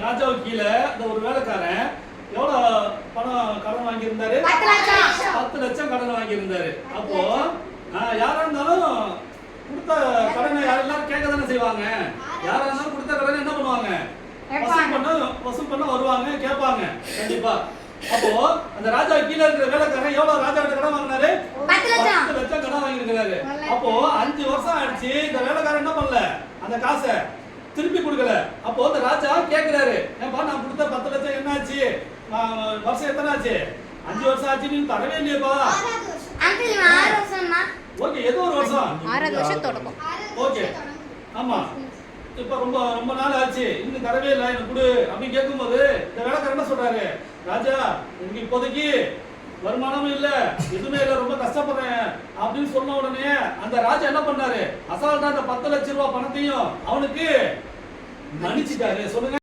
ராஜாவுக்கு கீழே இந்த ஒரு வேலைக்காரன் எவ்வளவு பணம் கடன் வாங்கியிருந்தாரு? 10 லட்சம் கடன் வாங்கியிருந்தாரு. அப்போ யாரா இருந்தாலும் கொடுத்த கடனை யாரெல்லாம் கேட்க தானே செய்வாங்க. யாரா இருந்தாலும் கொடுத்த கடனை என்ன பண்ணுவாங்க? வசூல் பண்ண வருவாங்க, கேட்பாங்க கண்டிப்பா. அப்போ அந்த ராஜா கீழே இருக்கிற வேலைக்காரன் எவ்வளவு ராஜா கிட்ட கடன் வாங்கினாரு? 10 லட்சம் கடன் வாங்கியிருக்கிறாரு. அப்போ 5 வருஷம் ஆயிடுச்சு, இந்த வேலைக்காரன் என்ன பண்ணல? அந்த காசை திருப்பி கொடுக்கல. அப்போ அந்த ராஜா கேட்கிறாரு, ஏன்பா நான் கொடுத்த 10 லட்சம் என்ன ஆச்சு? வருஷம் எத்தனை ஆச்சு? 5 வருஷம் ஆச்சு, நீ தரவே இல்லையப்பா. ஓகே, ஏதோ ஒரு வருஷம் 6வது வருஷம் தொடங்கும். ஓகே, ஆமா. இப்ப ரொம்ப ரொம்ப நாள் ஆச்சு, இன்னும் தரவே இல்லை, எனக்கு கொடு அப்படின்னு கேட்கும்போது இந்த வேலைக்காரர் என்ன சொல்றாரு? ராஜா, எனக்கு இப்போதைக்கு வருமானமும் இல்ல, எதுவுமே இல்ல, ரொம்ப கஷ்டப்படுறேன் அப்படின்னு சொன்ன உடனே அந்த ராஜா என்ன பண்ணாரு? அசால்ட்டா அந்த 10 லட்சம் ரூபாய் பணத்தையும் அவனுக்கு மன்னிச்சிட்டாரு. சொல்லுங்க.